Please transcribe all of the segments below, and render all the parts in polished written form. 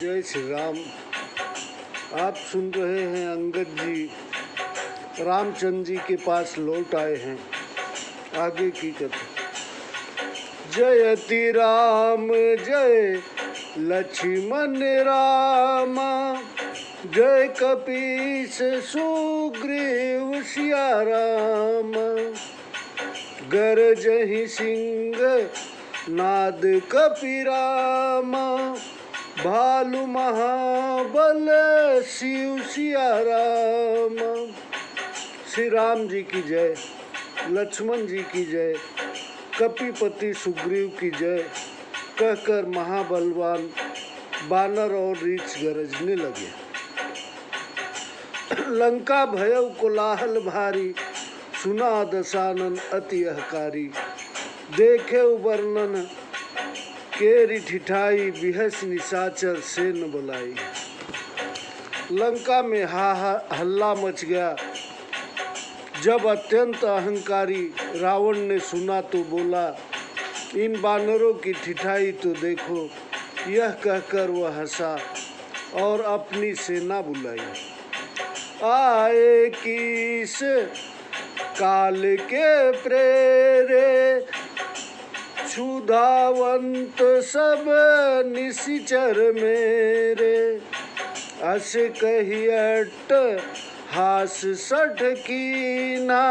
जय श्री राम। आप सुन रहे हैं अंगद जी रामचंद्र जी के पास लौट आए हैं। आगे की कथा। जयति राम जय लक्ष्मण राम, जय कपीस सुग्रीव सिया राम। गरजहि सिंह नाद कपिराम, भालू महाबल शिव सिया राम। श्री राम जी की जय, लक्ष्मण जी की जय, कपिपति सुग्रीव की जय कहकर महाबलवान बानर और रीछ गरजने लगे। लंका भयउ कोलाहल भारी, सुना दशानन अति अहकारी। देखे वर्णन केरी ठिठाई, बिहस निशाचर से न बुलाई। लंका में हल्ला मच गया। जब अत्यंत अहंकारी रावण ने सुना तो बोला, इन बानरों की ठिठाई तो देखो। यह कहकर वह हंसा और अपनी सेना बुलाई। आए किस काल के प्रेरे, क्षुधावंत सब निशिचर मेरे। अस कही अट्ट हास सठ कीना,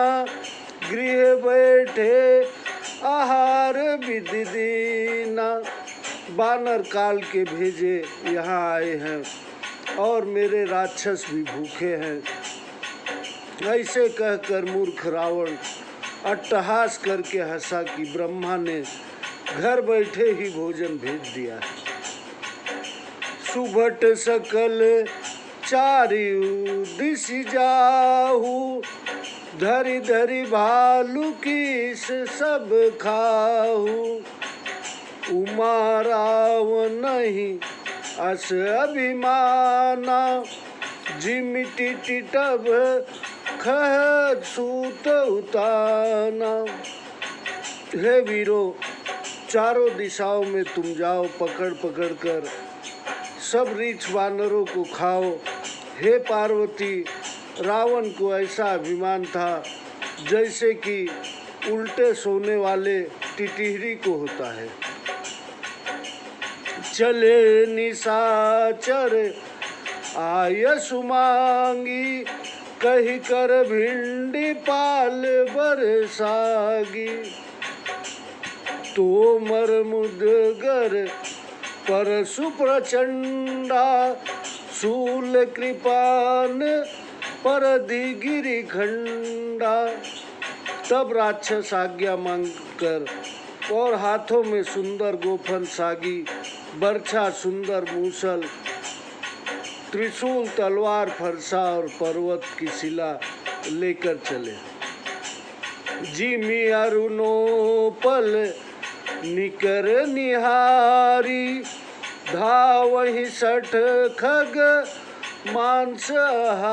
गृह बैठे आहार विधि दीना। बानर काल के भेजे यहाँ आए हैं और मेरे राक्षस भी भूखे हैं। ऐसे कहकर मूर्ख रावण अट्टहास करके हंसा कि ब्रह्मा ने घर बैठे ही भोजन भेज दिया। सुभट सकल चारियु दिश जाहू, धरि धरि भालू कीस सब खाहू। उमा रावण नहीं अस अभिमाना, जिमिति टिटभ खह सूत उताना। हे वीरों, चारों दिशाओं में तुम जाओ, पकड़ पकड़ कर सब रीछ वानरों को खाओ। हे पार्वती, रावण को ऐसा अभिमान था जैसे कि उल्टे सोने वाले टिटिहरी को होता है। चले निशाचर आय सुमांगी, कही कर भिंडी पाल बरसागी। तोमर मुदगर परशु प्रचंडा, शूल कृपान पर गिरी खंडा। तब राक्षस आज्ञा मांगकर और हाथों में सुंदर गोफन सागी, बर्छा सुंदर मूसल, त्रिशूल तलवार फरसा और पर्वत की शिला लेकर चले। जिमी अरुणोपल निकर निहारी, धावहि सठ खग मांसहारी।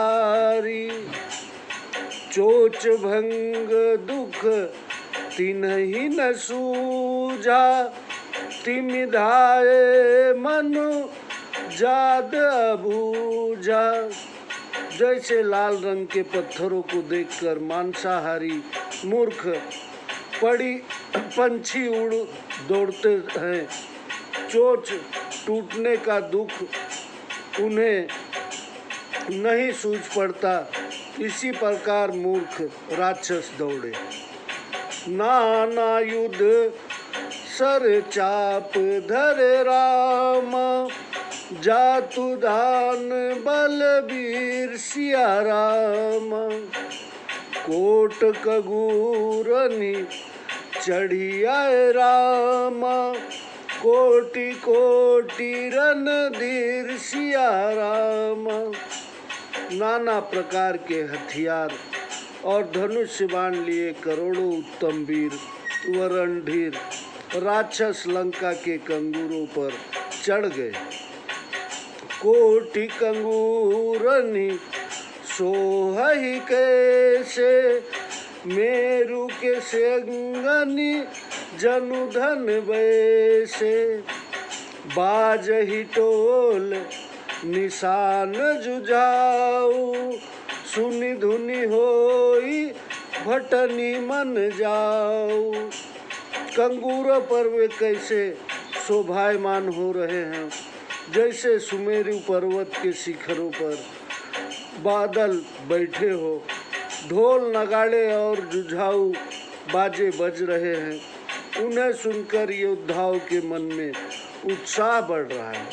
चोच भंग दुख तिन्हि न सूझा, तिमि धाये मनु जाद अबूझा। जैसे लाल रंग के पत्थरों को देखकर मांसाहारी मूर्ख पड़ी पंछी उड़ दौड़ते हैं, चोच टूटने का दुख उन्हें नहीं सूझ पड़ता, इसी प्रकार मूर्ख राक्षस दौड़े। नाना युद्ध सर चाप धरे राम, जातु धान बलबीर सिया राम। कोट कगूरनी चढ़ी आए राम, कोटि कोटि रणधीर सिया राम। नाना प्रकार के हथियार और धनुष बाण लिए करोड़ों उत्तम वीर व रणधीर राक्षस लंका के कंगूरों पर चढ़ गए। कोटि कंगूरनी सोहहि कैसे, मेरु के सेंगनी जनुधन वैसे। बाजहि टोल निशान जुझाऊ, सुनि धुनि होई भटनी मन जाऊ। कंगूरों पर वे कैसे शोभायमान हो रहे हैं, जैसे सुमेरु पर्वत के शिखरों पर बादल बैठे हो। ढोल नगाड़े और जुझाऊ बाजे बज रहे हैं। उन्हें सुनकर योद्धाओं के मन में उत्साह बढ़ रहा है।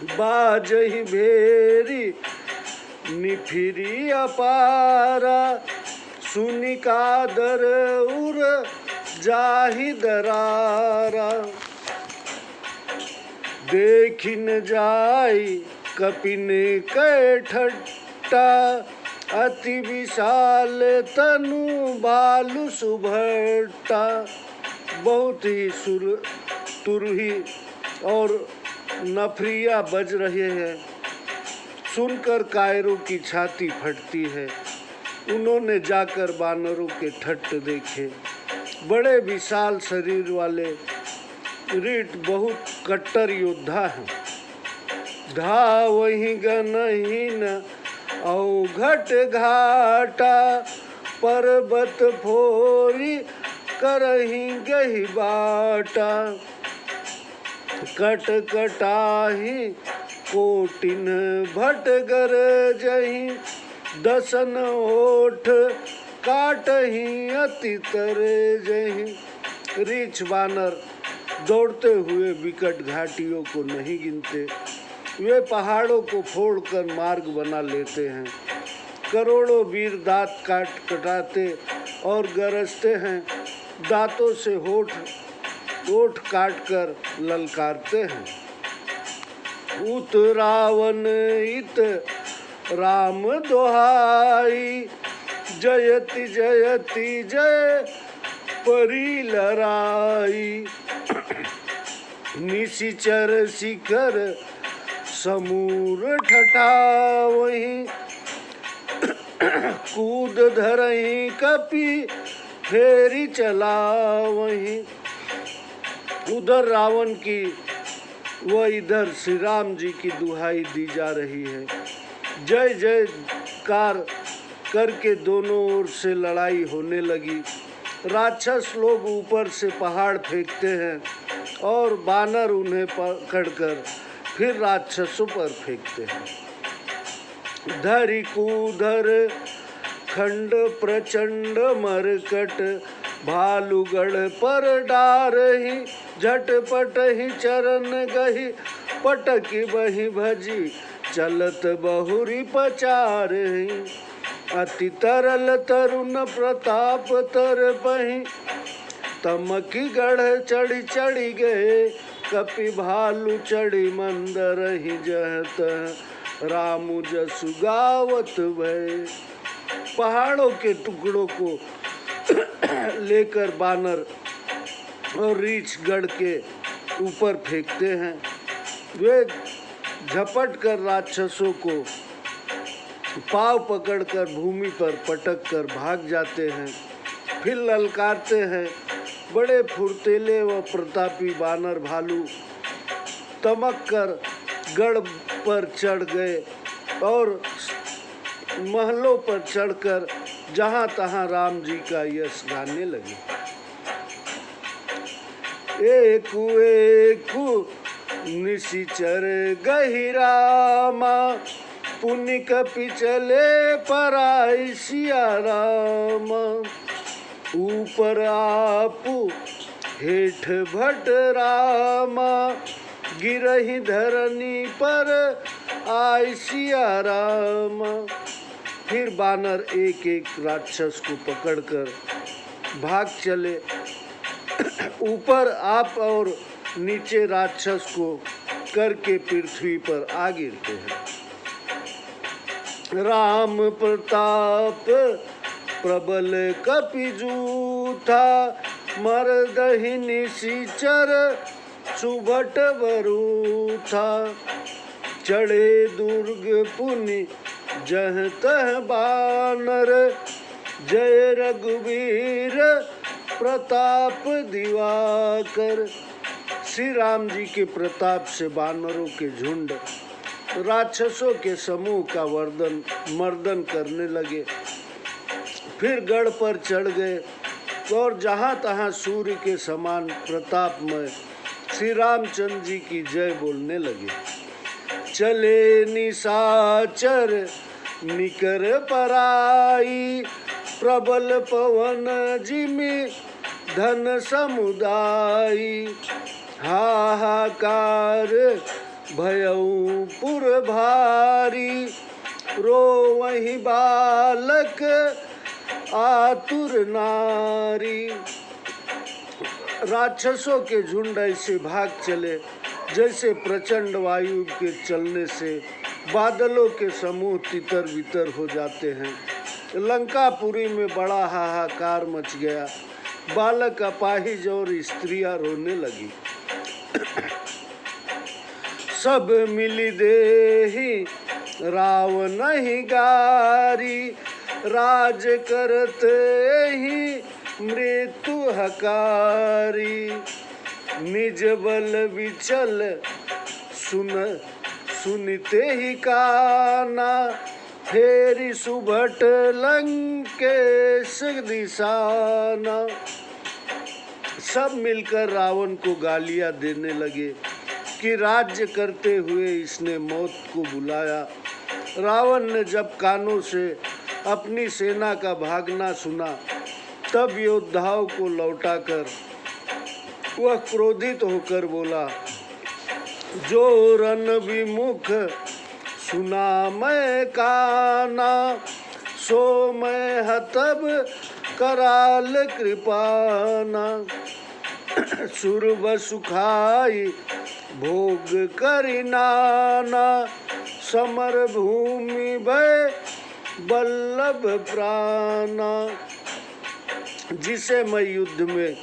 बाजहि भेरी निफिरी अपारा, सुनि कादर उर जाहि दरारा। देखिन जाई कपिन कै ठट्टा, अति विशाल तनु बालु सुभट्टा। बहुत ही तुरही और नफरिया बज रहे हैं। सुनकर कायरों की छाती फटती है। उन्होंने जाकर बानरों के ठट्ट देखे। बड़े विशाल शरीर वाले रीठ बहुत कट्टर योद्धा हैं। धावहि गनहीन अवघट घाटा, पर्वत फोरी करहि गहि बाटा। कटकटाहि कोटिन भट गरजहि, दसन ओठ काटहि अति तरजहि। रीछ बानर दौड़ते हुए विकट घाटियों को नहीं गिनते। वे पहाड़ों को फोड़कर मार्ग बना लेते हैं। करोड़ों वीर दांत कटाते और गरजते हैं। दांतों से ओठ काटकर ललकारते हैं। उत रावण इत राम दोहाई, जयति जयति जय परी लराई। निशिचर शिखर समूर ठठावहि, कूद धरहि कपि फेरी चलावहि। उधर रावण की व इधर श्री राम जी की दुहाई दी जा रही है। जय जयकार करके दोनों ओर से लड़ाई होने लगी। राक्षस लोग ऊपर से पहाड़ फेंकते हैं और बानर उन्हें पकड़कर फिर राक्षसों पर फेंकते हैं। धरि कूधर खंड प्रचंड मरकट, भालुगढ़ पर डारहि, झटपट ही चरण गहि, पटकी बहि भजी चलत बहुरी पचारहि। अति तरल तरुण प्रताप तरपहि, तमकी गढ़ चढ़ी चढ़ी गए, कपि भालू चढ़ी मंदरहि, जहत रामु जसु गावत भय। पहाड़ों के टुकड़ों को लेकर बानर और रीछ गढ़ के ऊपर फेंकते हैं। वे झपट कर राक्षसों को पांव पकड़कर भूमि पर पटक कर भाग जाते हैं, फिर ललकारते हैं। बड़े फुर्तीले व प्रतापी बानर भालू तमक कर गढ़ पर चढ़ गए और महलों पर चढ़कर जहाँ तहाँ राम जी का यश गाने लगे। एकु एकु निशिचर गहि रामा, पुनि कपि चले पराई सिया रामा। ऊपर आपु हेठ भट रामा, गिरहि धरनी पर आई सिया रामा। फिर बानर एक एक राक्षस को पकड़कर भाग चले। ऊपर आप और नीचे राक्षस को करके पृथ्वी पर आ गिरते हैं। राम प्रताप प्रबल कपि जूथा, मरदहि निशिचर सुभट बरूथा। चढ़े दुर्ग पुनि जह तह बानर, जय रघुवीर प्रताप दिवाकर। श्री राम जी के प्रताप से वानरों के झुंड राक्षसों के समूह का मर्दन करने लगे। फिर गढ़ पर चढ़ गए और जहाँ तहाँ सूर्य के समान प्रतापमय श्री रामचंद्र जी की जय बोलने लगे। चले निशाचर निकर पराई, प्रबल पवन जिमि धन समुदायी। हाहाकार भयउ पुर भारी, रोवहि बालक आतुर नारी। राक्षसों के झुंड ऐसे भाग चले जैसे प्रचंड वायु के चलने से बादलों के समूह तितर बितर हो जाते हैं। लंकापुरी में बड़ा हाहाकार मच गया। बालक अपाहिज और स्त्रियां रोने लगी। सब मिली देहि रावण ही गारी, राज करते ही मृत्यु हकारी। निज बल विचल सुनते ही काना, फेरी सुभट लंकेश दिशाना। सब मिलकर रावण को गालियां देने लगे कि राज्य करते हुए इसने मौत को बुलाया। रावण ने जब कानों से अपनी सेना का भागना सुना तब योद्धाओं को लौटाकर वह क्रोधित होकर बोला, जो रन विमुख सुना मैं काना, सो मैं हतब कराल कृपाना। सुरभ सुखाई भोग करि नाना, समर भूमि भय बल्लभ प्राणा। जिसे मैं युद्ध में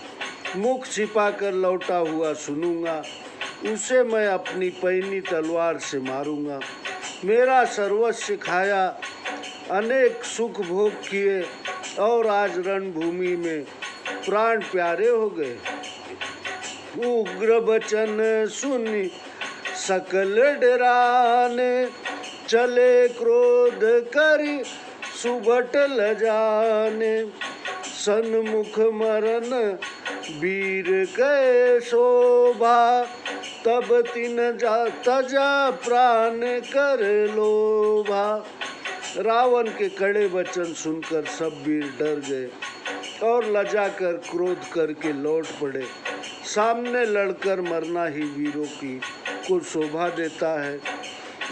मुख छिपाकर लौटा हुआ सुनूंगा, उसे मैं अपनी पैनी तलवार से मारूंगा। मेरा सर्वस्व खाया, अनेक सुख भोग किए और आज रणभूमि में प्राण प्यारे हो गए। उग्र वचन सुनि सकल डराने, चले क्रोध करि सुभट लजाने। सन्मुख मरन वीर कै शोभा, तब तिन तजा प्राण कर लोभा। रावण के कड़े वचन सुनकर सब वीर डर गए और लजाकर क्रोध करके लौट पड़े। सामने लड़कर मरना ही वीरों की को शोभा देता है,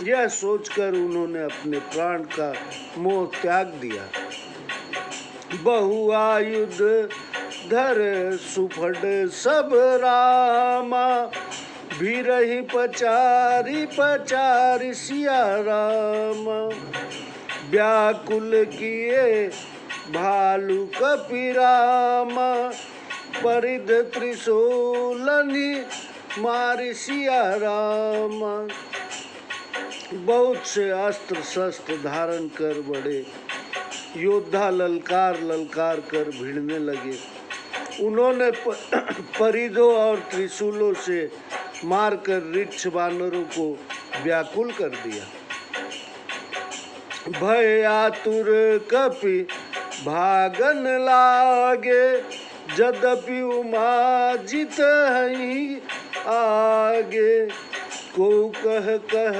यह सोचकर उन्होंने अपने प्राण का मोह त्याग दिया। बहुआयुध धर सुफड सब रामा, भीरहि पचारी पचारी सिया रामा। व्याकुल किए भालू कपिरामा, परिध त्रिशूलनि मारि सिया रामा। बहुत से अस्त्र शस्त्र धारण कर बड़े योद्धा ललकार ललकार कर भिड़ने लगे। उन्होंने परिधों और त्रिशूलों से मारकर रिच्छ वानरों को व्याकुल कर दिया। भय आतुर कपि भागन लागे, यद्यपि उमा जित हई आगे। को कह कह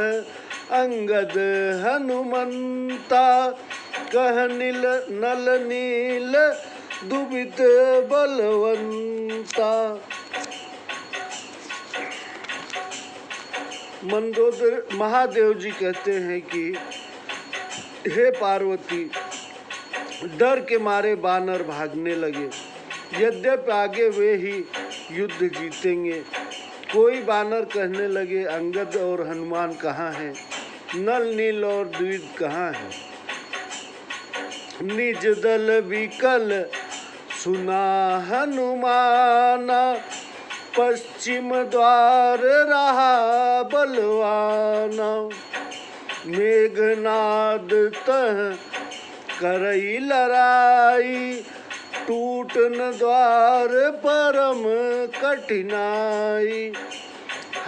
अंगद हनुमंता, कह नील नल नील दुबित बलवंता। मंदोदर महादेव जी कहते हैं कि हे पार्वती, डर के मारे बानर भागने लगे। यद्यपि आगे वे ही युद्ध जीतेंगे। कोई बानर कहने लगे, अंगद और हनुमान कहाँ हैं? नल नील और द्विज कहाँ हैं? निज दल विकल सुना हनुमाना, पश्चिम द्वार रहा बलवाना। मेघनाद तह करई लड़ाई, टूटन द्वार परम कठिनाई।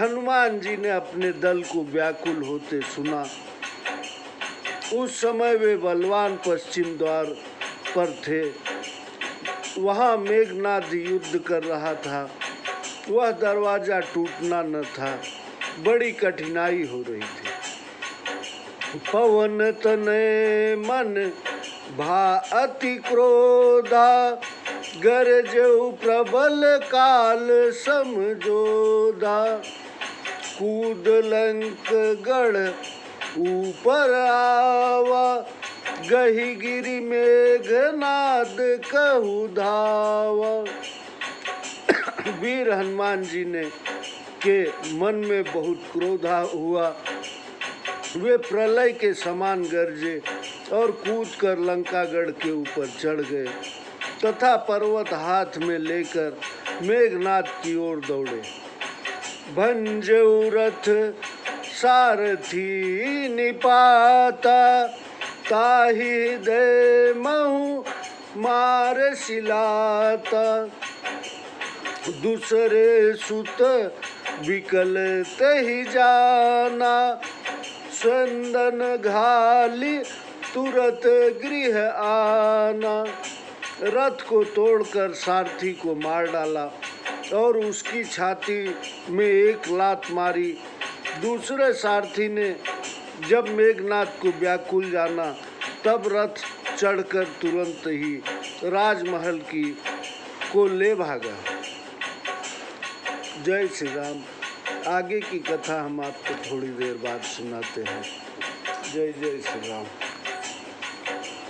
हनुमान जी ने अपने दल को व्याकुल होते सुना। उस समय वे बलवान पश्चिम द्वार पर थे। वहाँ मेघनाद युद्ध कर रहा था। वह दरवाजा टूटना न था, बड़ी कठिनाई हो रही थी। पवन तनय मन भा अति क्रोधा, गरजऊ प्रबल काल समझोधा। कूद लंक गढ़ ऊपर आवा, गही गिरि मेघनाद कहु धावा। वीर हनुमान जी ने के मन में बहुत क्रोध हुआ। वे प्रलय के समान गरजे और कूदकर लंकागढ़ के ऊपर चढ़ गए तथा पर्वत हाथ में लेकर मेघनाद की ओर दौड़े। भंजऊ रथ सारथी निपाता, ताहि दे महु मार सिलाता। दूसरे सुत विकल तहि जाना, स्वंदन घाली तुरत गृह आना। रथ को तोड़कर सारथी को मार डाला और उसकी छाती में एक लात मारी। दूसरे सारथी ने जब मेघनाद को व्याकुल जाना तब रथ चढ़कर तुरंत ही राजमहल की को ले भागा। जय श्री राम। आगे की कथा हम आपको थोड़ी देर बाद सुनाते हैं। जय जय श्री राम।